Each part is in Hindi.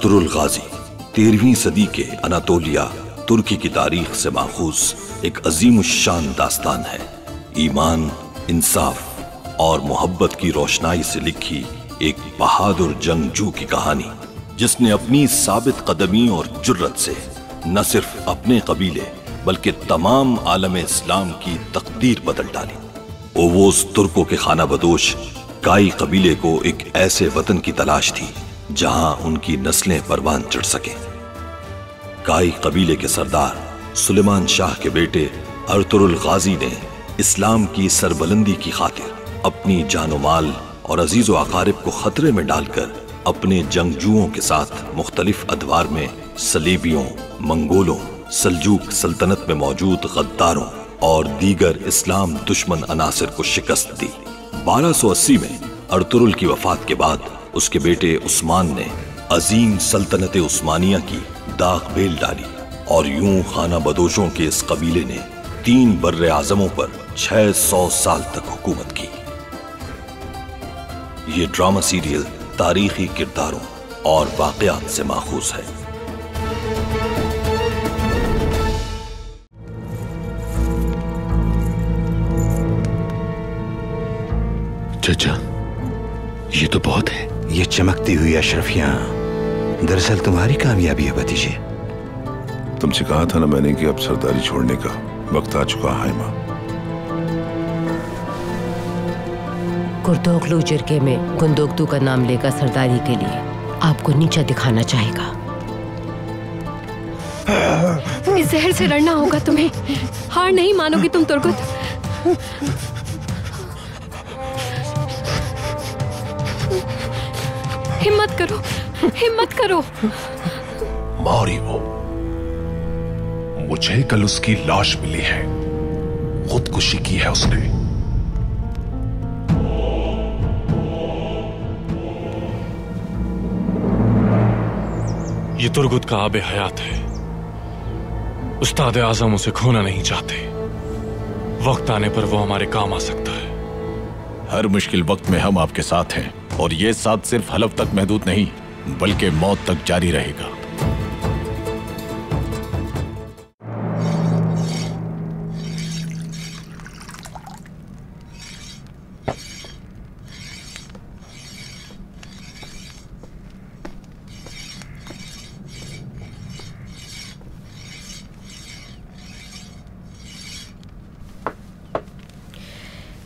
अर्तुरुल गाजी 13वीं सदी के अनातोलिया तुर्की की तारीख से माखूज एक अजीम शान दास्तान है। ईमान, इंसाफ और मोहब्बत की रोशनाई से लिखी एक बहादुर जंगजू की कहानी, जिसने अपनी साबित कदमी और जुर्रत से न सिर्फ अपने कबीले बल्कि तमाम आलम इस्लाम की तकदीर बदल डाली। ओवोस तुर्कों के खाना बदोश काई कबीले को एक ऐसे वतन की तलाश थी जहां उनकी नस्लें परवान चढ़ सके। काई कबीले के सरदार सुलेमान शाह के बेटे अर्तुरुल गाजी ने इस्लाम की सरबलंदी की खातिर अपनी जानो माल और अजीजो अकारिब को खतरे में डालकर अपने जंगजुओं के साथ मुख्तलिफ अदवार में सलीबियों, मंगोलों, सल्जूक सल्तनत में मौजूद गद्दारों और दीगर इस्लाम दुश्मन अनासिर को शिकस्त दी। 1280 में अर्तुरुल की वफात के बाद उसके बेटे उस्मान ने अजीम सल्तनत उस्मानिया की दाग बेल डाली और यूं खाना बदोशों के इस कबीले ने 3 बर्रे आजमों पर 600 साल तक हुकूमत की। ये ड्रामा सीरियल तारीखी किरदारों और वाकयात से माखूज है। चाचा, ये तो बहुत है। ये चमकती हुई अशरफियां दरअसल तुम्हारी कामयाबी है भतीजे। तुमसे कहा था ना मैंने कि अब सरदारी छोड़ने का वक्त आ चुका है माँ। कुर्दोगलू जिरके में गुंदोगदू का नाम लेकर सरदारी के लिए आपको नीचा दिखाना चाहेगा। इस जहर से लड़ना होगा तुम्हें। हार नहीं मानोगी तुम तुर्गुत। हिम्मत करो, हिम्मत करो। मारी वो, मुझे कल उसकी लाश मिली है। खुदकुशी की है उसने। ये तुर्गुत का आबे हयात है। उस्ताद आजम उसे खोना नहीं चाहते। वक्त आने पर वो हमारे काम आ सकता है। हर मुश्किल वक्त में हम आपके साथ हैं और ये साथ सिर्फ हलफ तक महदूद नहीं बल्कि मौत तक जारी रहेगा।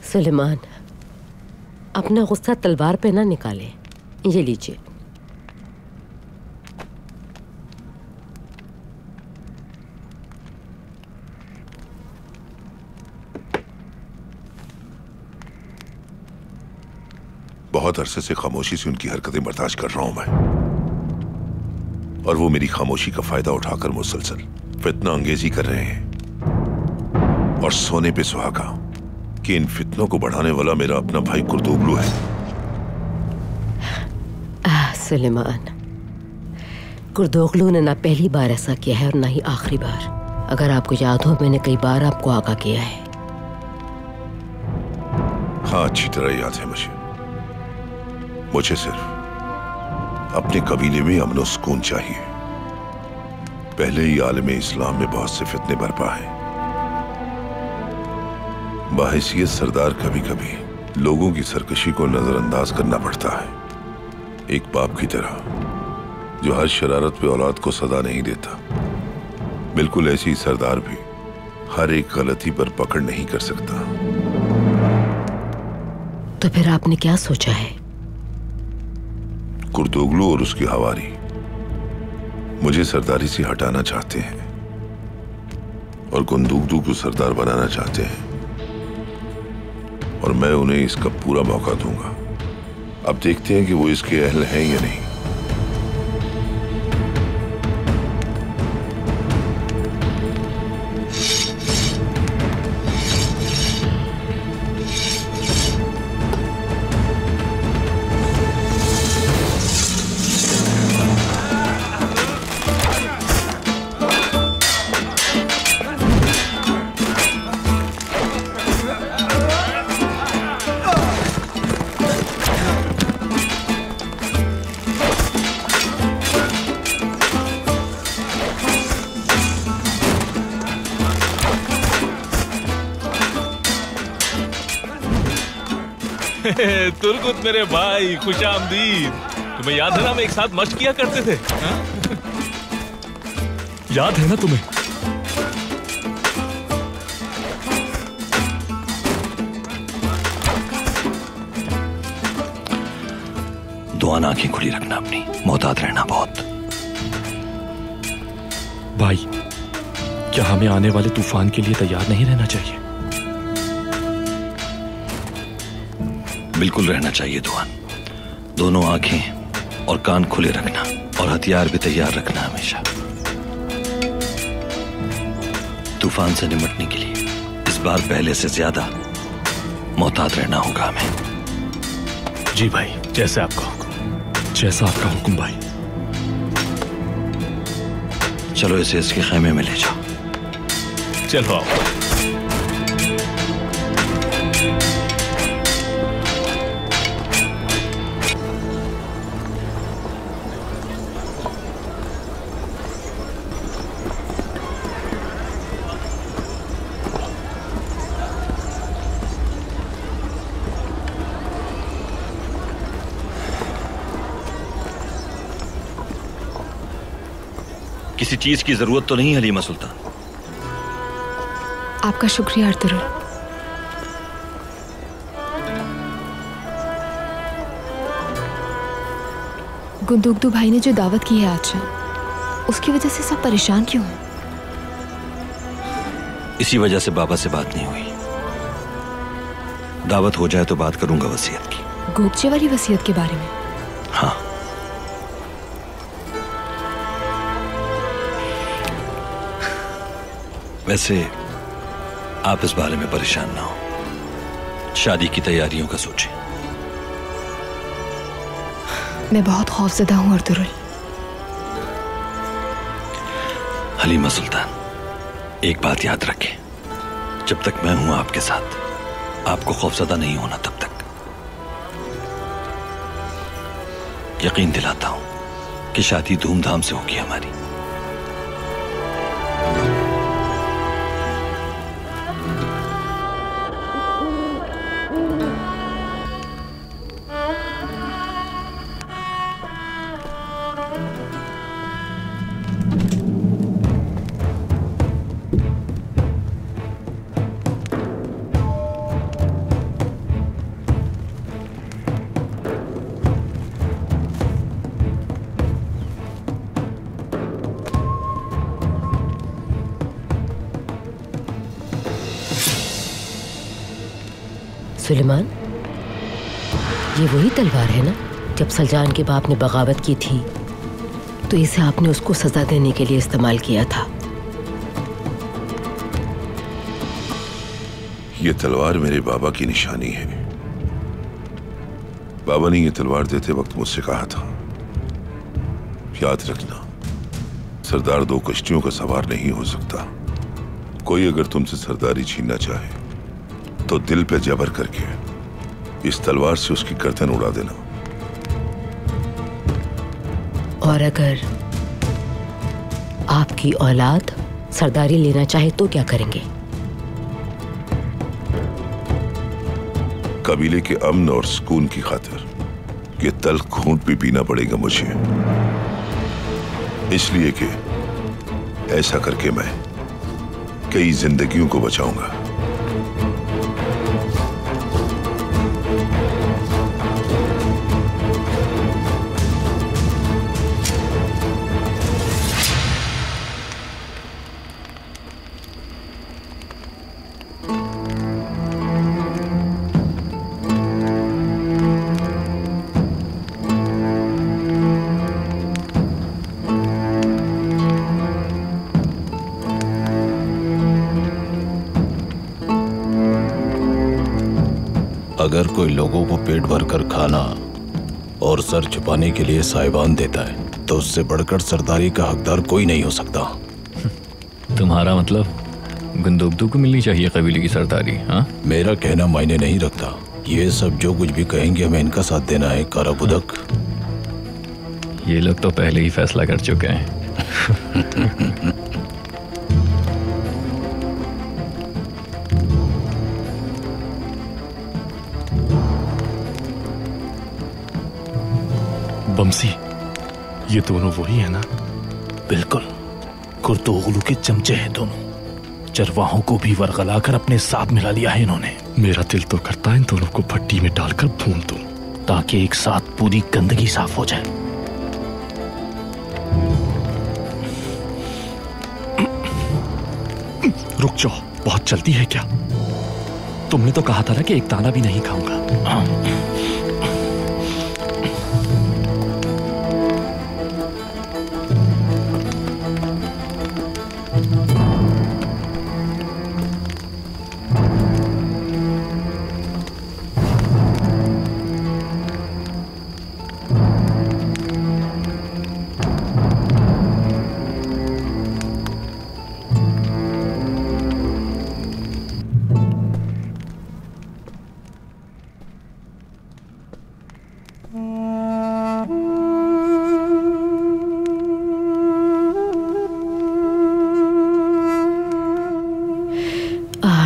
सुलेमान, अपना गुस्सा तलवार पे ना निकालें। ये लीजिए। बहुत अरसे से खामोशी से उनकी हरकतें बर्दाश्त कर रहा हूं मैं, और वो मेरी खामोशी का फायदा उठाकर मुसलसल फितना अंगेजी कर रहे हैं। और सोने पे सुहागा कि इन फितनों को बढ़ाने वाला मेरा अपना भाई कुर्दोगलू है। सुलेमान, कुर्दोगलू ने ना पहली बार ऐसा किया है और ना ही आखिरी बार। अगर आपको याद हो, मैंने कई बार आपको आगाह किया है। हाँ, अच्छी तरह याद है मुझे। मुझे सिर्फ अपने कबीले में अमन और सुकून चाहिए। पहले ही आलम इस्लाम में बहुत से फितने बरपा हैं। बाहिसियत सरदार कभी कभी लोगों की सरकशी को नजरअंदाज करना पड़ता है, एक बाप की तरह जो हर शरारत पे औलाद को सदा नहीं देता। बिल्कुल ऐसी सरदार भी हर एक गलती पर पकड़ नहीं कर सकता। तो फिर आपने क्या सोचा है? कुर्दोगलू और उसकी हवारी मुझे सरदारी से हटाना चाहते हैं और गुंदोगदू को सरदार बनाना चाहते हैं, और मैं उन्हें इसका पूरा मौका दूंगा। अब देखते हैं कि वो इसके अहल हैं या नहीं। तुर्कुत मेरे भाई, खुशामदीद। तुम्हें याद है ना, हम एक साथ मश्क किया करते थे, हा? याद है ना तुम्हें? दुआन आंखें खुली रखना अपनी, मोहतात रहना बहुत। भाई, क्या हमें आने वाले तूफान के लिए तैयार नहीं रहना चाहिए? बिल्कुल रहना चाहिए दुआन। दोनों आंखें और कान खुले रखना और हथियार भी तैयार रखना हमेशा। तूफान से निपटने के लिए इस बार पहले से ज्यादा मोहतात रहना होगा हमें। जी भाई, जैसे आपका हुक्म। जैसा आपका हुक्म भाई। चलो इसे इसके खैमे में ले जाओ। चलो आओ। किसी चीज की जरूरत तो नहीं हलीमा सुल्तान? आपका शुक्रिया अर्तुगरुल। गुंदुगदू भाई ने जो दावत की है आज, उसकी वजह से सब परेशान क्यों हैं? इसी वजह से बाबा से बात नहीं हुई। दावत हो जाए तो बात करूंगा वसीयत की। गोपचे वाली वसीयत के बारे में? हाँ। वैसे आप इस बारे में परेशान ना हो, शादी की तैयारियों का सोचें। मैं बहुत खौफजदा हूं अर्तुगरुल। हलीमा सुल्तान, एक बात याद रखें, जब तक मैं हूं आपके साथ, आपको खौफजदा नहीं होना तब तक। यकीन दिलाता हूं कि शादी धूमधाम से होगी हमारी। सुलेमान, ये वही तलवार है ना जब सलजान के बाप ने बगावत की थी तो इसे आपने उसको सजा देने के लिए इस्तेमाल किया था? ये तलवार मेरे बाबा की निशानी है। बाबा ने ये तलवार देते वक्त मुझसे कहा था, याद रखना, सरदार दो कश्तियों का सवार नहीं हो सकता। कोई अगर तुमसे सरदारी छीनना चाहे तो दिल पे जबर करके इस तलवार से उसकी गर्दन उड़ा देना। और अगर आपकी औलाद सरदारी लेना चाहे तो क्या करेंगे? कबीले के अमन और सुकून की खातिर ये तल्ख खून भी पीना पड़ेगा मुझे, इसलिए कि ऐसा करके मैं कई जिंदगियों को बचाऊंगा। अगर कोई लोगों को पेट भरकर खाना और सर छुपाने के लिए साहिबान देता है तो उससे बढ़कर सरदारी का हकदार कोई नहीं हो सकता। तुम्हारा मतलब गुंदुगदू को मिलनी चाहिए कबीले की सरदारी? हाँ, मेरा कहना मायने नहीं रखता। ये सब जो कुछ भी कहेंगे हमें इनका साथ देना है। काराबुदक, ये लोग तो पहले ही फैसला कर चुके हैं। बमसी, ये दोनों वही है ना? बिल्कुल, कुर्तोगलू के चमचे हैं दोनों। चरवाहों को भी वरगलाकर अपने साथ मिला लिया है इन्होंने। मेरा दिल तो करता है इन दोनों को भट्टी में डालकर भून दूं, ताकि एक साथ पूरी गंदगी साफ हो जाए। रुक जाओ, बहुत जल्दी है क्या? तुमने तो कहा था ना कि एक दाना भी नहीं खाऊंगा।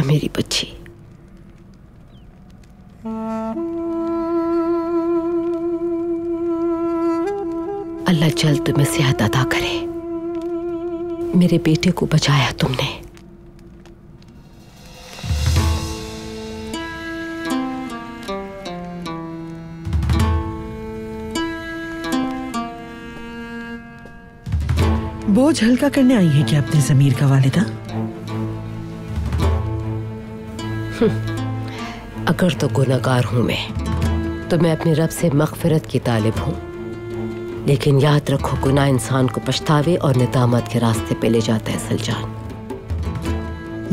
मेरी बच्ची, अल्लाह जल्द तुम्हें सेहत अता करे। मेरे बेटे को बचाया तुमने। बोझ हल्का करने आई है क्या अपने ज़मीर का वालिदा? अगर तो गुनहगार हूं मैं, तो मैं अपने रब से मग़फ़िरत की तालिब हूं। लेकिन याद रखो, गुनाह इंसान को पछतावे और निदामत के रास्ते पे ले जाता है सलजान।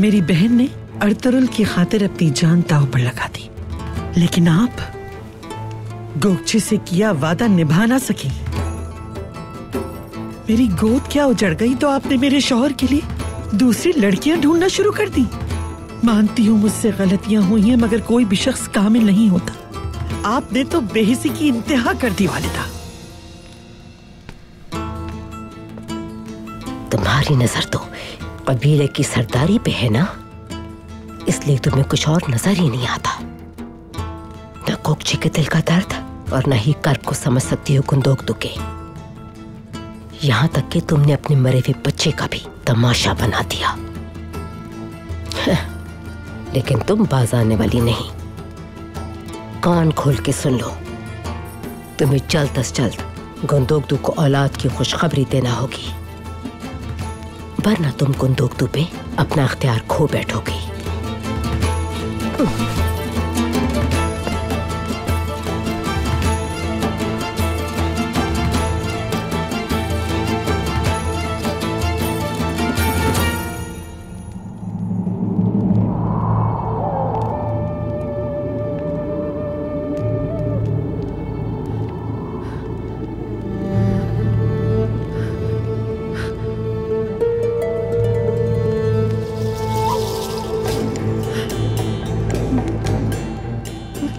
मेरी बहन ने अर्तुरुल की खातिर अपनी जान दांव पर लगा दी, लेकिन आप गोगचे से किया वादा निभा ना सकी। मेरी गोद क्या उजड़ गई तो आपने मेरे शौहर के लिए दूसरी लड़कियां ढूंढना शुरू कर दी। मानती हूँ मुझसे गलतियां हुई हैं, मगर कोई भी शख्स कामिल नहीं होता। आपने तो बेहिसी की इंतहा कर दी वालिदा। तुम्हारी नजर तो कबीले की सरदारी पे है ना, इसलिए तुम्हें कुछ और नजर ही नहीं आता। न कोकची के दिल का दर्द और न ही कर्ब को समझ सकती हो कुंदोगदू के। यहां तक कि तुमने अपने मरे हुए बच्चे का भी तमाशा बना दिया। लेकिन तुम बाज आने वाली नहीं। कान खोल के सुन लो, तुम्हें जल्द अज जल्द कुंदोगदू को औलाद की खुशखबरी देना होगी, वरना तुम कुंदोगदू पे अपना अख्तियार खो बैठोगी।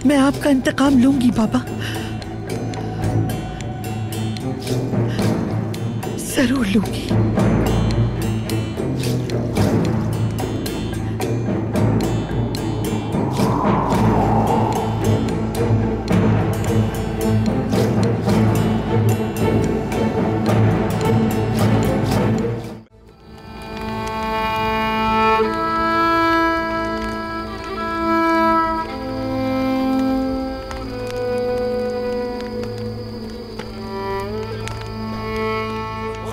मैं आपका इंतकाम लूंगी बाबा, जरूर लूंगी।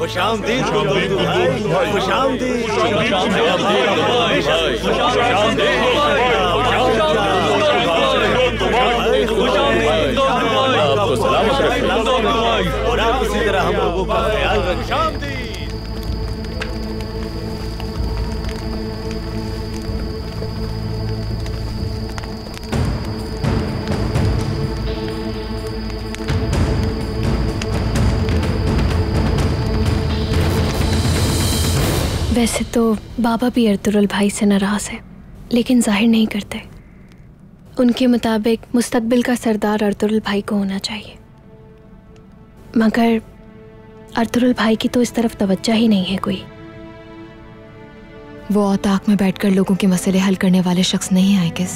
खुशामदीद कुंदोगदू भाई, खुशामदीद, आपको सलामत रखें और आप इसी तरह हम लोगों का ख्याल रखें। वैसे तो बाबा भी अर्तुरुल भाई से नाराज है, लेकिन जाहिर नहीं करते। उनके मुताबिक मुस्तकबिल का सरदार अर्तुरुल भाई को होना चाहिए, मगर अर्तुरुल भाई की तो इस तरफ तवज्जो ही नहीं है कोई। वो औताक में बैठकर लोगों के मसले हल करने वाले शख्स नहीं है किस।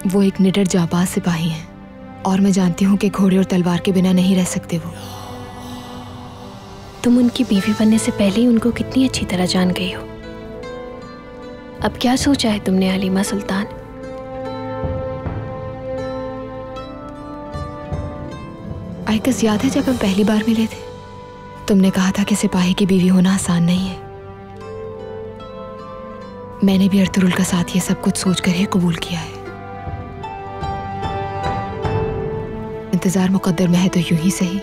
वो एक निडर जाबाज सिपाही हैं। और मैं जानती हूँ कि घोड़े और तलवार के बिना नहीं रह सकते वो। तुम उनकी बीवी बनने से पहले ही उनको कितनी अच्छी तरह जान गई हो। अब क्या सोचा है तुमने हलीमा सुल्तान? आइकस, याद है जब हम पहली बार मिले थे, तुमने कहा था कि सिपाही की बीवी होना आसान नहीं है। मैंने भी अर्तुरुल का साथ ये सब कुछ सोचकर ही कबूल किया है। इंतजार मुकद्दर में है तो यूं ही सही।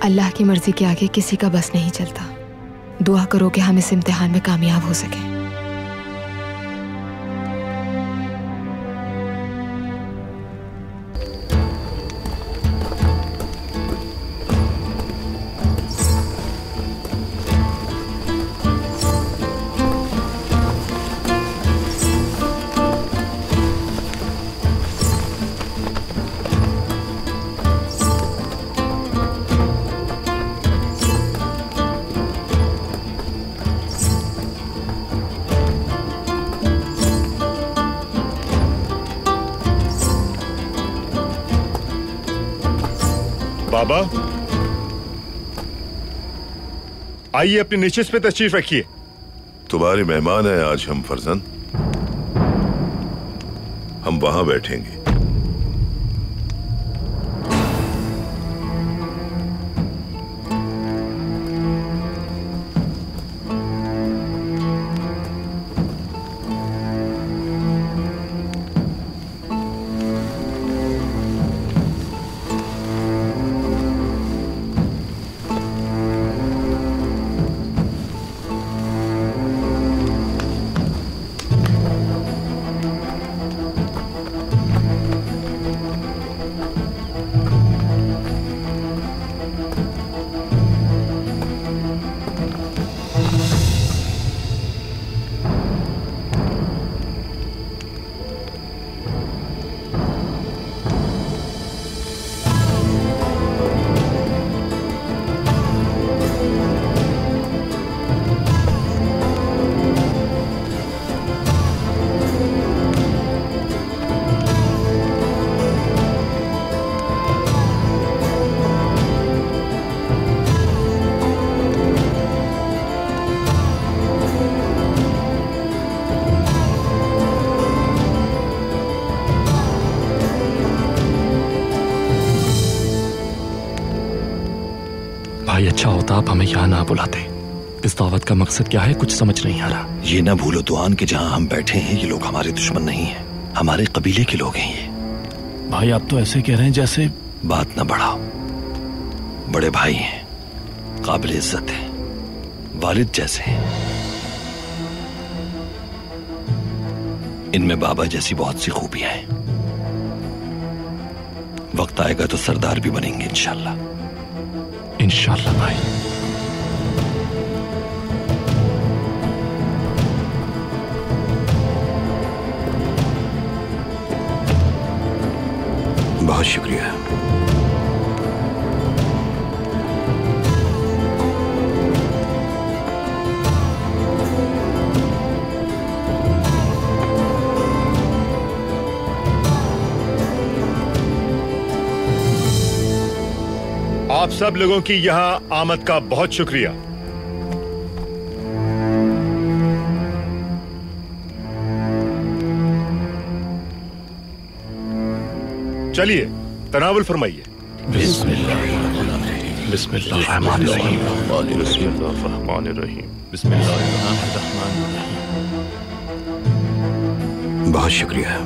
अल्लाह की मर्जी के आगे किसी का बस नहीं चलता। दुआ करो कि हम इस इम्तिहान में कामयाब हो सकें। बाबा, आइए अपनी निशिस्त पे तशरीफ रखिए। तुम्हारे मेहमान हैं आज हम फर्जंद। हम वहां बैठेंगे। भाई, अच्छा होता आप हमें यहाँ ना बुलाते। इस दावत का मकसद क्या है कुछ समझ नहीं आ रहा। ये ना भूलो दुआन कि जहाँ हम बैठे हैं ये लोग हमारे दुश्मन नहीं हैं, हमारे कबीले के लोग हैं ये। भाई आप तो ऐसे कह रहे हैं जैसे। बात ना बढ़ाओ, बड़े भाई हैं, काबिल इज्जत है, वालिद जैसे हैं। इनमें बाबा जैसी बहुत सी खूबियां हैं। वक्त आएगा तो सरदार भी बनेंगे इंशाल्लाह। इंशाल्लाह भाई। बहुत शुक्रिया। आप सब लोगों की यहाँ आमद का बहुत शुक्रिया। चलिए तनावुल फरमाइए। बिस्मिल्लाहिर्रहमानिर्रहीम, बिस्मिल्लाहिर्रहमानिर्रहीम। बहुत शुक्रिया।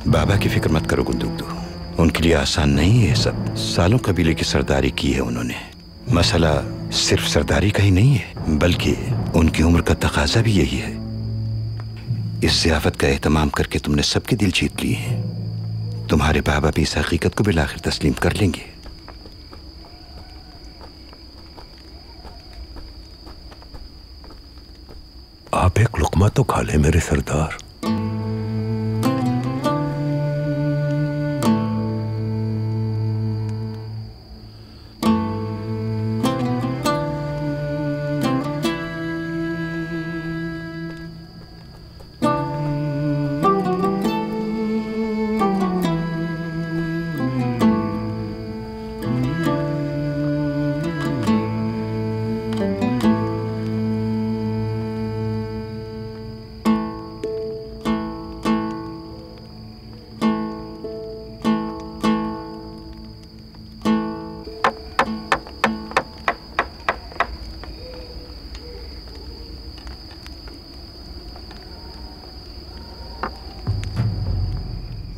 बाबा की फिक्र मत करो गुंदुगदू, उनके लिए आसान नहीं है सब। सालों कबीले की सरदारी की है उन्होंने। मसला सिर्फ सरदारी का ही नहीं है, बल्कि उनकी उम्र का तकाजा भी यही है। इस ज़ियाफत का एहतमाम करके तुमने सबके दिल जीत लिए हैं। तुम्हारे बाबा भी इस हकीकत को बिलाखिर तस्लीम कर लेंगे। आप एक लुकमा तो खा ले मेरे सरदार।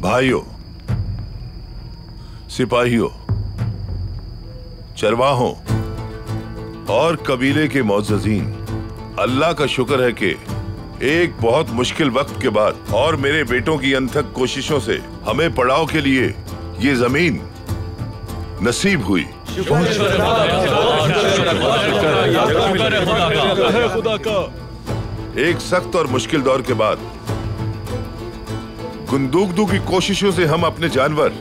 भाइयों, सिपाहियों, चरवाहों और कबीले के मोअज़्ज़ज़ीन, अल्लाह का शुक्र है कि एक बहुत मुश्किल वक्त के बाद और मेरे बेटों की अनथक कोशिशों से हमें पड़ाव के लिए ये जमीन नसीब हुई। एक सख्त और मुश्किल दौर के बाद गुंदुगदू की कोशिशों से हम अपने जानवर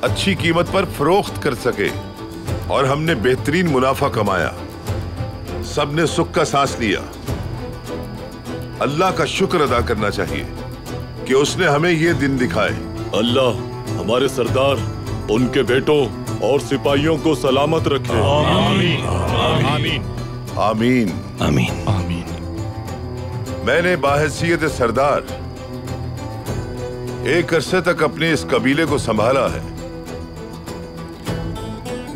अच्छी कीमत पर फरोख्त कर सके और हमने बेहतरीन मुनाफा कमाया। सबने सुख का सांस लिया। अल्लाह का शुक्र अदा करना चाहिए कि उसने हमें ये दिन दिखाए। अल्लाह हमारे सरदार, उनके बेटों और सिपाहियों को सलामत रखे। आमीन आमीन आमीन आमीन आमीन। मैंने बाहैसियत सरदार एक अरसे तक अपने इस कबीले को संभाला है।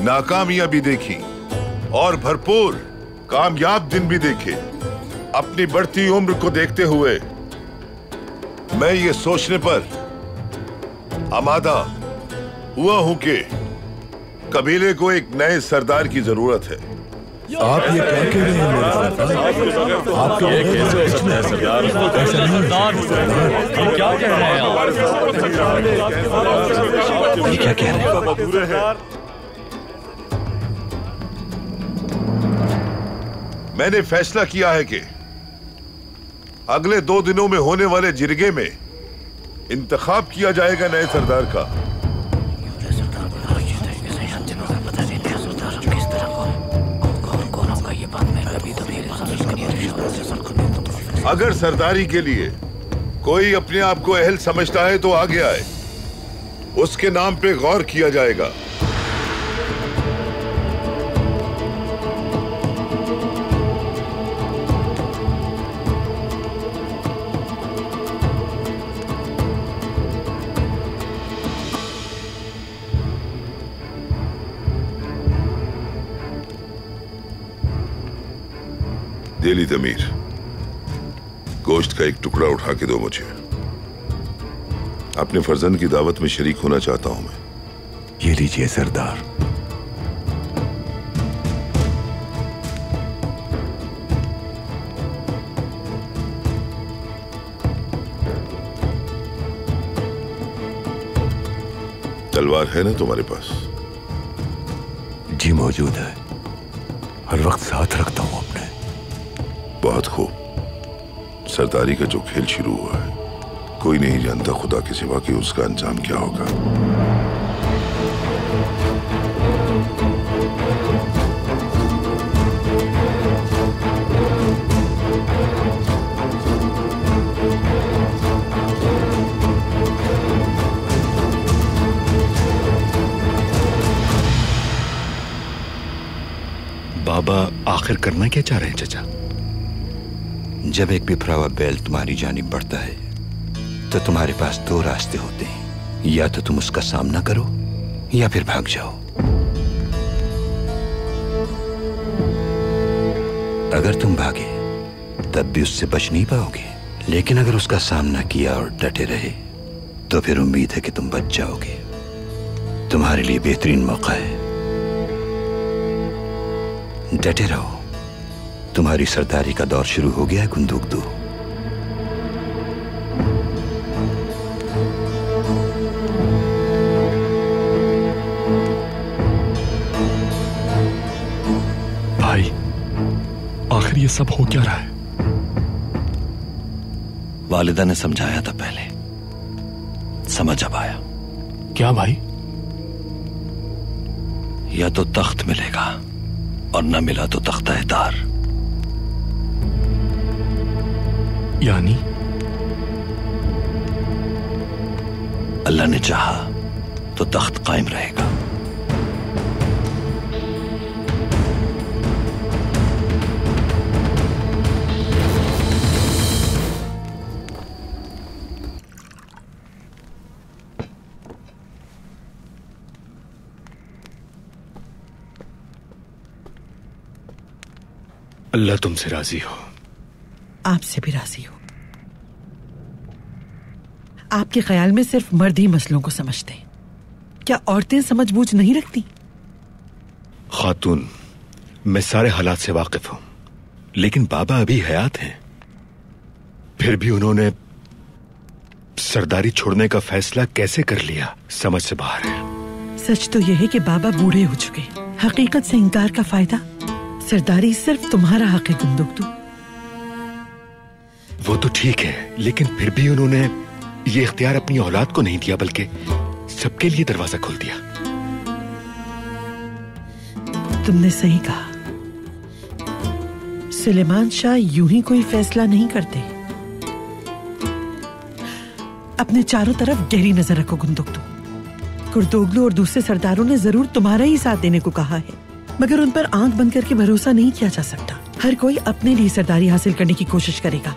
नाकामियां भी देखी और भरपूर कामयाब दिन भी देखे। अपनी बढ़ती उम्र को देखते हुए मैं ये सोचने पर आमादा हुआ हूं कि कबीले को एक नए सरदार की जरूरत है। आप ये क्या कह रहे हैं मेरे सरदार? आपके क्या कह रहे हैं? क्या कह रहे हैं? मैंने फैसला किया है कि अगले 2 दिनों में होने वाले जिरगे में इंतखाब किया जाएगा नए सरदार का। अगर सरदारी के लिए कोई अपने आप को अहल समझता है तो आगे आए, उसके नाम पे गौर किया जाएगा। दिली तमीर, गोश्त का एक टुकड़ा उठा के दो मुझे। अपने फर्जंद की दावत में शरीक होना चाहता हूं मैं। ये लीजिए सरदार। तलवार है ना तुम्हारे पास? जी मौजूद है, हर वक्त साथ रखता हूं अपने। बहुत खूब। सरदारी का जो खेल शुरू हुआ है, कोई नहीं जानता खुदा के सिवा कि उसका अंजाम क्या होगा। बाबा आखिर करना क्या चाह रहे हैं चाचा? जब एक बिफरा हुआ बैल तुम्हारी जानिब बढ़ता है तो तुम्हारे पास 2 रास्ते होते हैं, या तो तुम उसका सामना करो या फिर भाग जाओ। अगर तुम भागे तब भी उससे बच नहीं पाओगे, लेकिन अगर उसका सामना किया और डटे रहे तो फिर उम्मीद है कि तुम बच जाओगे। तुम्हारे लिए बेहतरीन मौका है, डटे रहो, तुम्हारी सरदारी का दौर शुरू हो गया है गुंदुकदू। भाई, आखिर ये सब हो क्या रहा है? वालिदा ने समझाया था पहले, समझ अब आया। क्या भाई? या तो तख्त मिलेगा और न मिला तो तख्ता-ए-तार। यानी अल्लाह ने चाहा तो तख्त कायम रहेगा। अल्लाह तुमसे राजी हो। आपसे भी राजी हो। आपके ख्याल में सिर्फ मर्द ही मसलों को समझते हैं, क्या औरतें समझ बूझ नहीं रखती? खातून, मैं सारे हालात से वाकिफ हूं, लेकिन बाबा अभी हयात हैं। फिर भी उन्होंने सरदारी छोड़ने का फैसला कैसे कर लिया, समझ से बाहर है। सच तो यह है कि बाबा बूढ़े हो चुके। हकीकत से इंकार का फायदा? सरदारी सिर्फ तुम्हारा हक है गुंदुकदू। वो तो ठीक है, लेकिन फिर भी उन्होंने ये इख्तियार अपनी औलाद को नहीं दिया, बल्कि सबके लिए दरवाजा खोल दिया। तुमने सही कहा। सुलेमान शाह यूं ही कोई फैसला नहीं करते। अपने चारों तरफ गहरी नजर रखो गुंदुकदू। कुर्तोगलू और दूसरे सरदारों ने जरूर तुम्हारा ही साथ देने को कहा है, मगर उन पर आंख बंद करके भरोसा नहीं किया जा सकता। हर कोई अपने लिए सरदारी हासिल करने की कोशिश करेगा।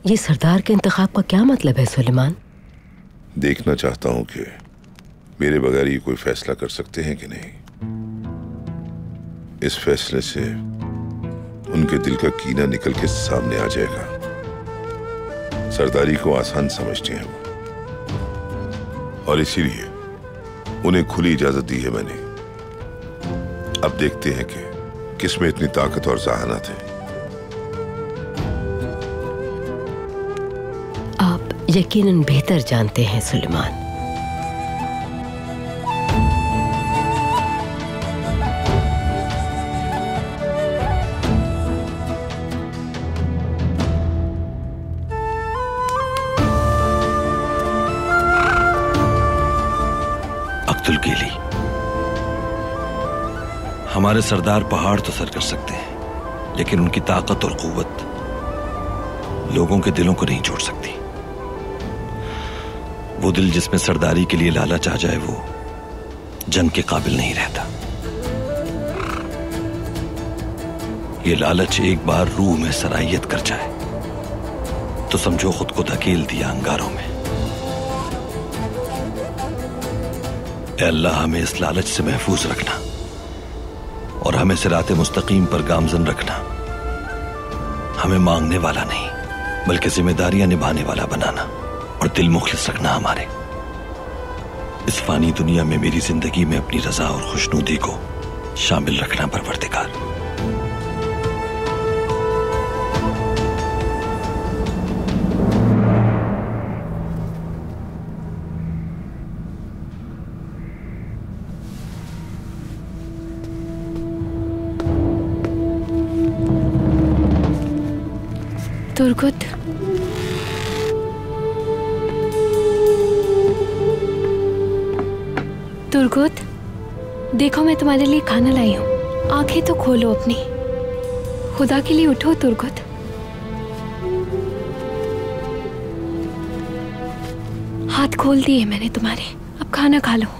ये सरदार के इंतखाब का क्या मतलब है सुलेमान? देखना चाहता हूं कि मेरे बगैर ये कोई फैसला कर सकते हैं कि नहीं। इस फैसले से उनके दिल का कीना निकल के सामने आ जाएगा। सरदारी को आसान समझते हैं वो, और इसीलिए उन्हें खुली इजाजत दी है मैंने। अब देखते हैं कि किसमें इतनी ताकत और जहानत है। आप यकीनन बेहतर जानते हैं सुलेमान। अब्दुल-गेली, हमारे सरदार पहाड़ तो सर कर सकते हैं, लेकिन उनकी ताकत और कुव्वत लोगों के दिलों को नहीं जोड़ सकती। वो दिल जिसमें सरदारी के लिए लालच आ जाए, वो जंग के काबिल नहीं रहता। ये लालच एक बार रूह में सरायत कर जाए तो समझो खुद को धकेल दिया अंगारों में। ऐ अल्लाह, हमें इस लालच से महफूज रखना और हमें सिराते मुस्तकीम पर गामजन रखना। हमें मांगने वाला नहीं, बल्कि जिम्मेदारियां निभाने वाला बनाना और दिल मुखलिस रखना हमारे। इस फानी दुनिया में मेरी जिंदगी में अपनी रजा और खुशनुदी को शामिल रखना परवरदिगार। तुर्गुत, तुर्गुत, देखो मैं तुम्हारे लिए खाना लाई हूँ। आंखें तो खोलो अपनी। खुदा के लिए उठो तुर्गुत। हाथ खोल दिए मैंने तुम्हारे, अब खाना खा लो।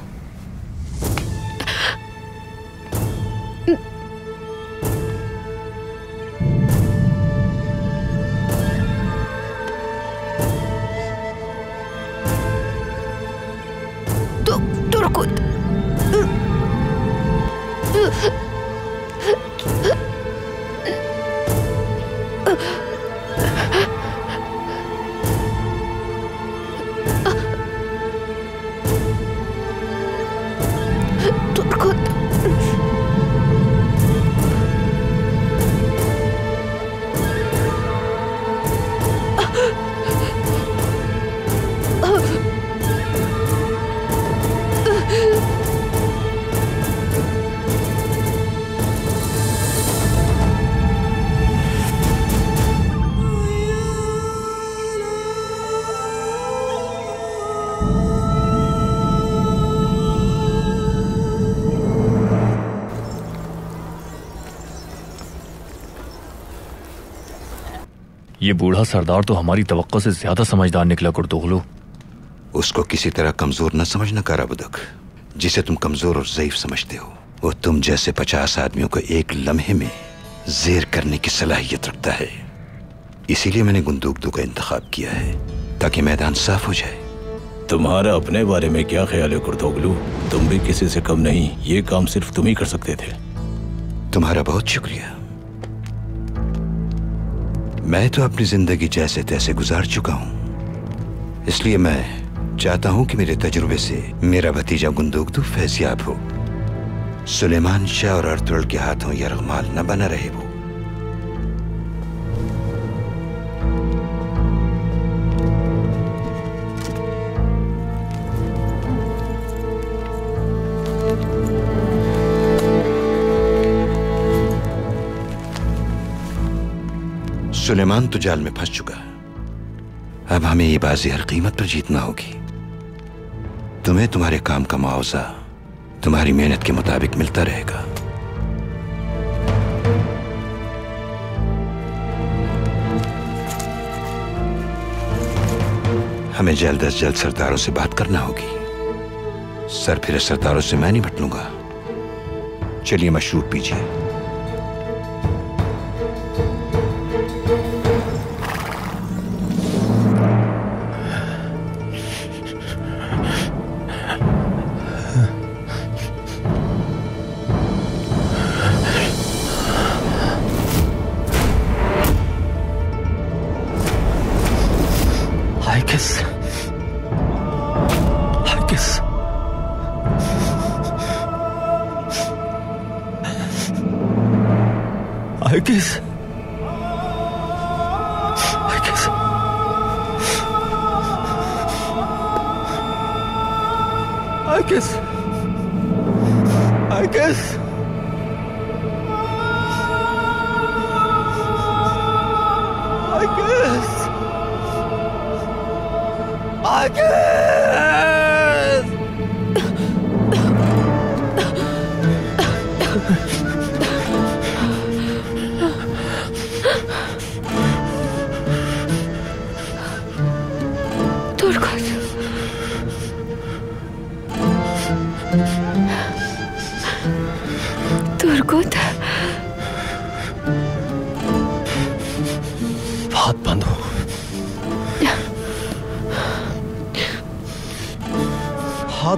ये बूढ़ा सरदार तो हमारी तवक्को से ज्यादा समझदार निकला कुर्तुगलू। उसको किसी तरह कमजोर न समझना काराबुदक। जिसे तुम कमजोर और ज़ईफ समझते हो वो तुम जैसे 50 आदमियों को एक लम्हे में जेर करने की सलाहियत रखता है। इसीलिए मैंने गुंदुकदू का इंतखाब किया है ताकि मैदान साफ हो जाए। तुम्हारा अपने बारे में क्या ख्याल है कुर्तुगलू? तुम भी किसी से कम नहीं, ये काम सिर्फ तुम ही कर सकते थे। तुम्हारा बहुत शुक्रिया। मैं तो अपनी जिंदगी जैसे तैसे गुजार चुका हूं, इसलिए मैं चाहता हूं कि मेरे तजुर्बे से मेरा भतीजा गुंदुकदू फैज़याब हो। सुलेमान शाह और अर्तुगरुल के हाथों यरगमाल न बना रहे वो। सुलेमान तो जाल में फंस चुका। अब हमें ये बाजी हर कीमत पर जीतना होगी। तुम्हें तुम्हारे काम का मुआवजा तुम्हारी मेहनत के मुताबिक मिलता रहेगा। हमें जल्द अज जल्द सरदारों से बात करना होगी। सर फिरे सरदारों से मैं नहीं भट लूंगा। चलिए मशरूब पीजिए।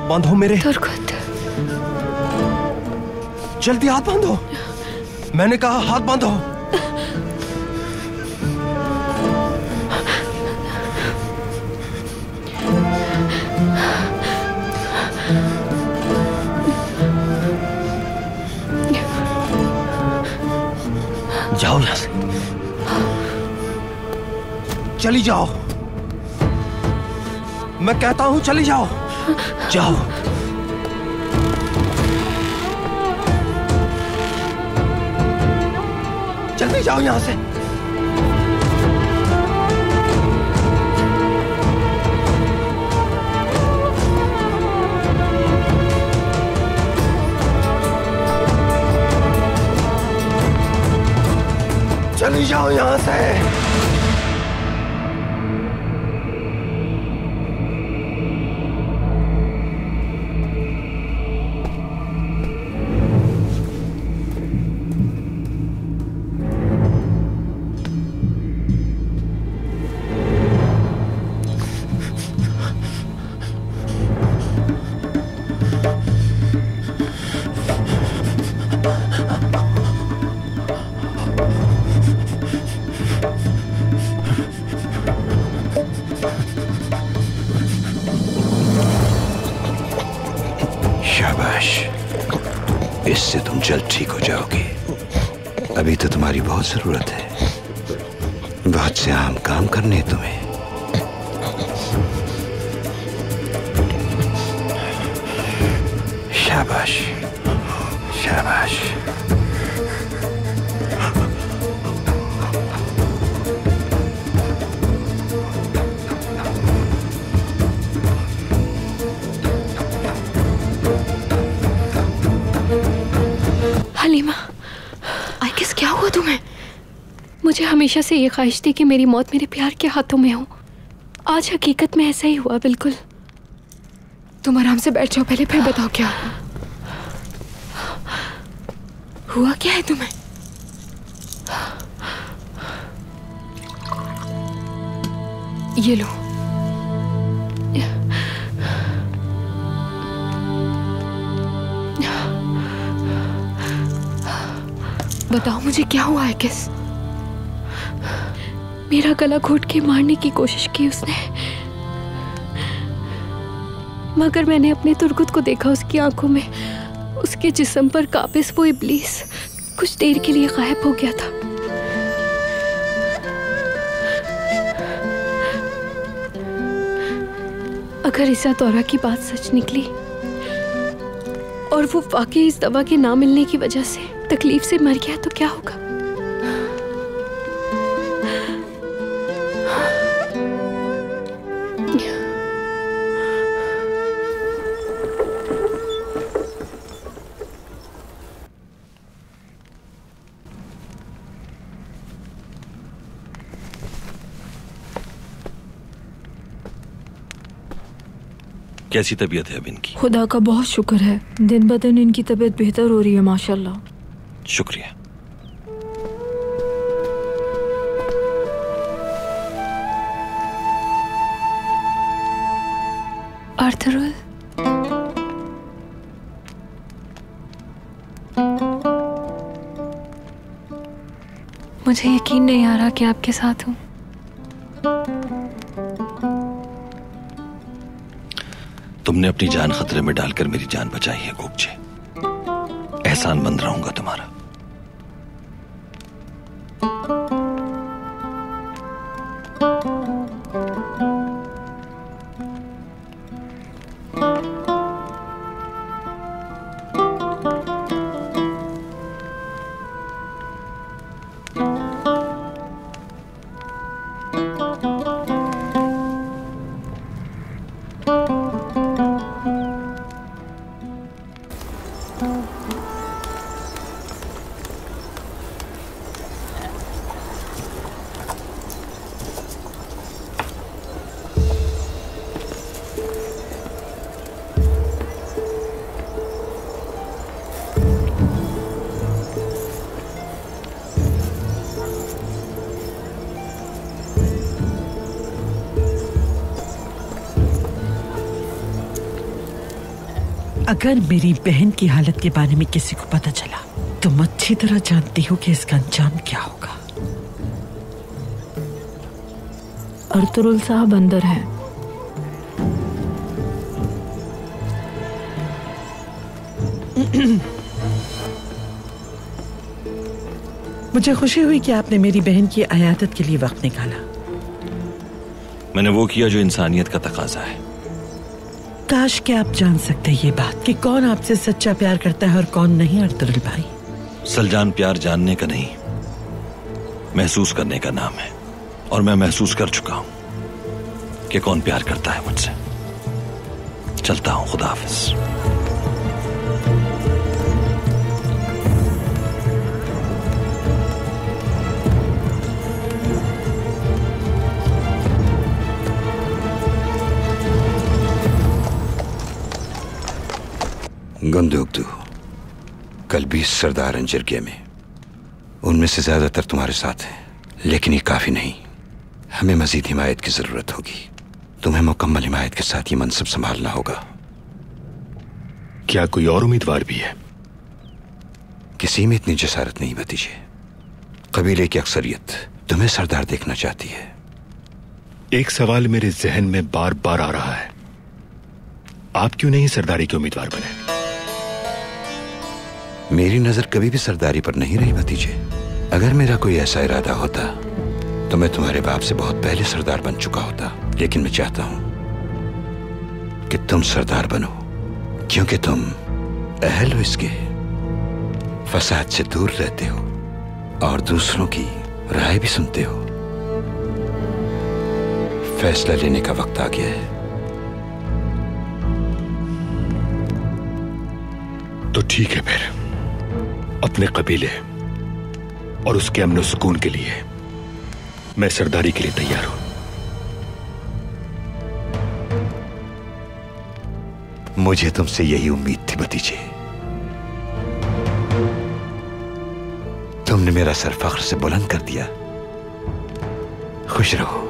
बांधो मेरे। जल्दी हाथ बांधो। मैंने कहा हाथ बांधो। जाओ यहां से। चली जाओ। मैं कहता हूं चली जाओ। जाओ। जल्दी जाओ यहां से। चली जाओ यहां से। इससे तुम जल्द ठीक हो जाओगे। अभी तो तुम्हारी बहुत जरूरत है। बहुत से अहम काम करने हैं तुम्हें। शाबाश शाबाश। मुझे हमेशा से ये ख्वाहिश थी कि मेरी मौत मेरे प्यार के हाथों में हो। आज हकीकत में ऐसा ही हुआ। बिल्कुल। तुम आराम से बैठ जाओ पहले, फिर बताओ क्या हुआ। क्या है तुम्हें? ये लो। बताओ मुझे क्या हुआ है? किस मेरा गला घोट के मारने की कोशिश की उसने, मगर मैंने अपने तुर्गुत को देखा। उसकी आंखों में, उसके जिस्म पर काबिज वो इब्लीस कुछ देर के लिए गायब हो गया था। अगर इसा दौरा की बात सच निकली और वो वाकई इस दवा के ना मिलने की वजह से तकलीफ से मर गया तो क्या होगा? कैसी तबीयत है अब इनकी? खुदा का बहुत शुक्र है, दिन ब दिन इनकी तबीयत बेहतर हो रही है माशाल्लाह। शुक्रिया। आर्थरुल, मुझे यकीन नहीं आ रहा कि आपके साथ हूं। तुमने अपनी जान खतरे में डालकर मेरी जान बचाई है गोपचे। एहसानमंद रहूंगा तुम्हारा। अगर मेरी बहन की हालत के बारे में किसी को पता चला, तुम अच्छी तरह जानती हो कि इसका अंजाम क्या होगा। अर्तुरुल साहब अंदर है। मुझे खुशी हुई कि आपने मेरी बहन की अयादत के लिए वक्त निकाला। मैंने वो किया जो इंसानियत का तकाजा है। काश कि आप जान सकते ये बात कि कौन आपसे सच्चा प्यार करता है और कौन नहीं। अर्तुरुल भाई, सलजान प्यार जानने का नहीं, महसूस करने का नाम है। और मैं महसूस कर चुका हूं कि कौन प्यार करता है मुझसे। चलता हूं, खुदा हाफिज। गंदोगदू, कल 20 सरदार अंजरगे में, उनमें से ज्यादातर तुम्हारे साथ हैं, लेकिन ये काफी नहीं। हमें मजीद हिमायत की जरूरत होगी। तुम्हें मुकम्मल हिमायत के साथ ये मनसब संभालना होगा। क्या कोई और उम्मीदवार भी है? किसी में इतनी जसारत नहीं भतीजे। कबीले की अक्सरियत तुम्हें सरदार देखना चाहती है। एक सवाल मेरे जहन में बार बार आ रहा है, आप क्यों नहीं सरदारी के उम्मीदवार बने? मेरी नजर कभी भी सरदारी पर नहीं रही भतीजे। अगर मेरा कोई ऐसा इरादा होता तो मैं तुम्हारे बाप से बहुत पहले सरदार बन चुका होता। लेकिन मैं चाहता हूं कि तुम सरदार बनो, क्योंकि तुम अहल हो इसके, फसाद से दूर रहते हो और दूसरों की राय भी सुनते हो। फैसला लेने का वक्त आ गया है। तो ठीक है, फिर अपने कबीले और उसके अमन सुकून के लिए मैं सरदारी के लिए तैयार हूं। मुझे तुमसे यही उम्मीद थी भतीजे। तुमने मेरा सर फख्र से बुलंद कर दिया। खुश रहो।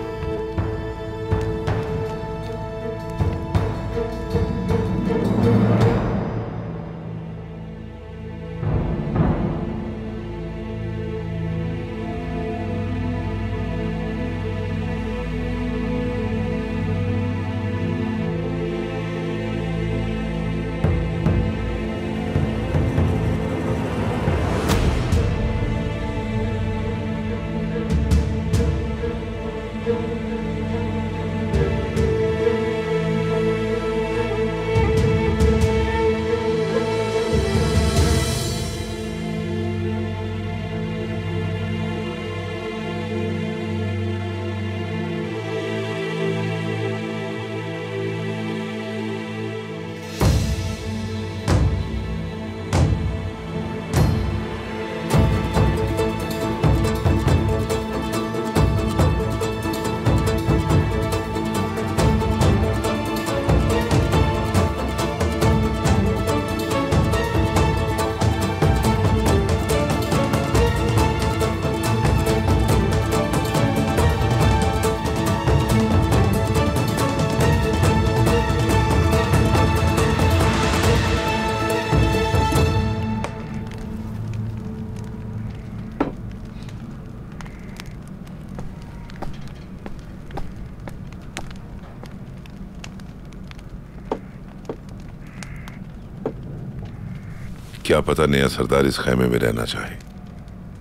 क्या पता नया सरदार इस खैमे में रहना चाहे,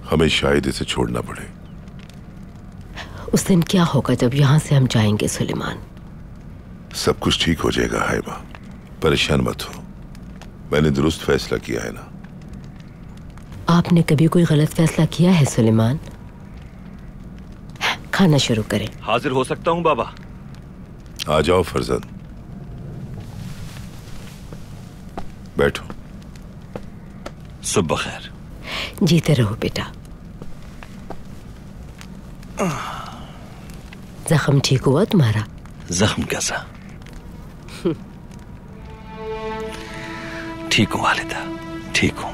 हमें शायद इसे छोड़ना पड़े। उस दिन क्या होगा जब यहां से हम जाएंगे सुलेमान? सब कुछ ठीक हो जाएगा हाइबा, परेशान मत हो। मैंने दुरुस्त फैसला किया है ना। आपने कभी कोई गलत फैसला किया है सुलेमान? खाना शुरू करें। हाजिर हो सकता हूं बाबा। आ जाओ फरजंद, बैठो। सुबह खैर। जीते रहो बेटा। जख्म ठीक हुआ तुम्हारा? जख्म कैसा? ठीक हूं वालिदा, ठीक हूं।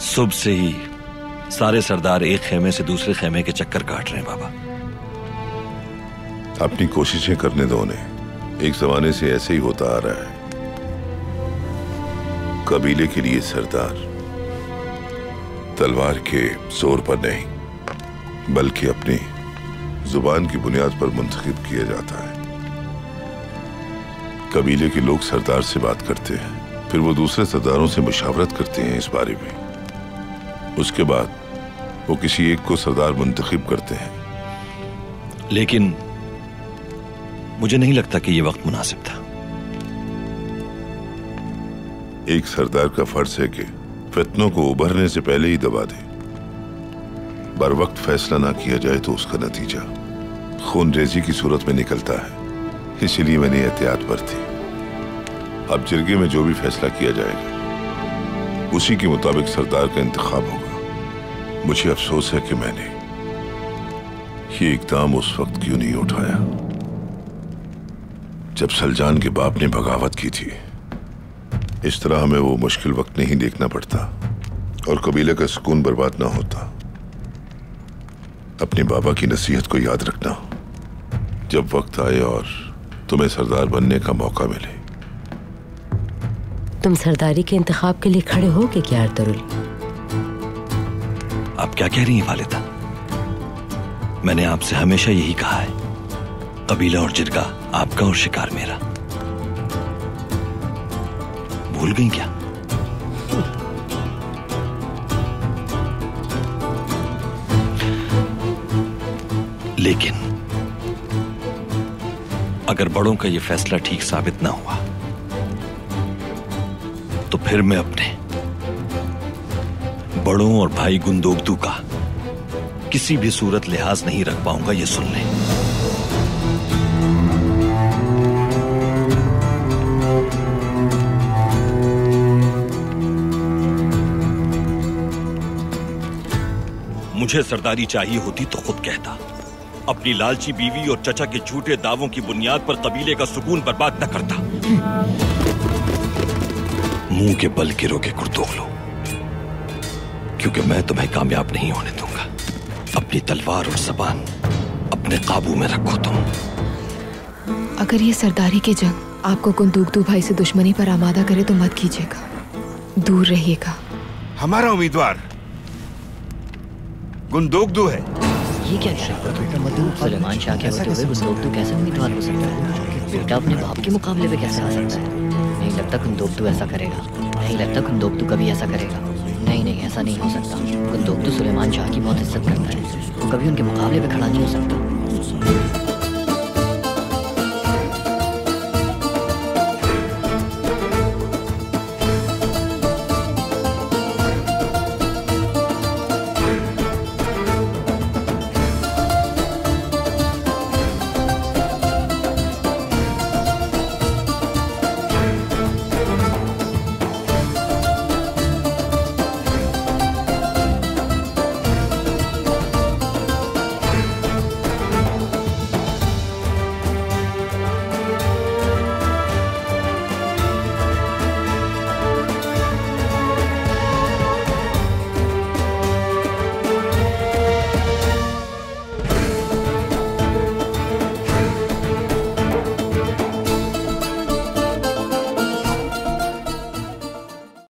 सुबह से ही सारे सरदार एक खेमे से दूसरे खेमे के चक्कर काट रहे हैं बाबा। अपनी कोशिशें करने दो उन्हें, एक जमाने से ऐसे ही होता आ रहा है। कबीले के लिए सरदार तलवार के जोर पर नहीं बल्कि अपनी जुबान की बुनियाद पर मुंतखब किया जाता है। कबीले के लोग सरदार से बात करते हैं, फिर वो दूसरे सरदारों से मुशावरत करते हैं इस बारे में। उसके बाद वो किसी एक को सरदार मुंतखब करते हैं। लेकिन मुझे नहीं लगता कि यह वक्त मुनासिब था। एक सरदार का फर्ज है कि फितनों को उभरने से पहले ही दबा दे। बर वक्त फैसला ना किया जाए तो उसका नतीजा खून रेजी की सूरत में निकलता है। इसीलिए मैंने एहतियात बरती। अब जिरगे में जो भी फैसला किया जाएगा उसी के मुताबिक सरदार का इंतखाब होगा। मुझे अफसोस है कि मैंने ये इकदाम उस वक्त क्यों नहीं उठाया जब सलजान के बाप ने बगावत की थी। इस तरह हमें वो मुश्किल वक्त नहीं देखना पड़ता और कबीले का सुकून बर्बाद ना होता। अपने बाबा की नसीहत को याद रखना, जब वक्त आए और तुम्हें सरदार बनने का मौका मिले। तुम सरदारी के इंतखाब के लिए खड़े होगे क्या अर्तुरुल? आप क्या कह रही हैं वालिदा? मैंने आपसे हमेशा यही कहा है, कबीला और जिरगा आपका और शिकार मेरा। भूल गई क्या? लेकिन अगर बड़ों का यह फैसला ठीक साबित ना हुआ तो फिर मैं अपने बड़ों और भाई गुंदोगदू का किसी भी सूरत लिहाज नहीं रख पाऊंगा, ये सुन लें। मुझे सरदारी चाहिए होती तो खुद कहता। अपनी लालची बीवी और चचा के झूठे दावों की बुनियाद पर कबीले का सुकून बर्बाद न करता। मुंह के बल गिरोगे कुर्तोगलो, क्योंकि मैं तुम्हें कामयाब नहीं होने दूंगा। अपनी तलवार और ज़बान अपने काबू में रखो तुम। अगर ये सरदारी की जंग आपको कुंदूकदू भाई से दुश्मनी पर आमादा करे तो मत कीजिएगा, दूर रहिएगा। हमारा उम्मीदवार कुंदूकदू है। ये क्या कह रहा है? सुलेमान शाह के होते हुए कुंदूकदू कैसे उम्मीदवार हो सकता है? बेटा अपने बाप के मुकाबले पे कैसे आ सकता है? नहीं लगता कुंदूकदू ऐसा करेगा। नहीं लगता कुंदूकदू कभी ऐसा करेगा। नहीं, ऐसा नहीं हो सकता। कुंदूकदू सुलेमान शाह की बहुत इज्जत करता है, वो कभी उनके मुकाबले पे खड़ा नहीं हो सकता।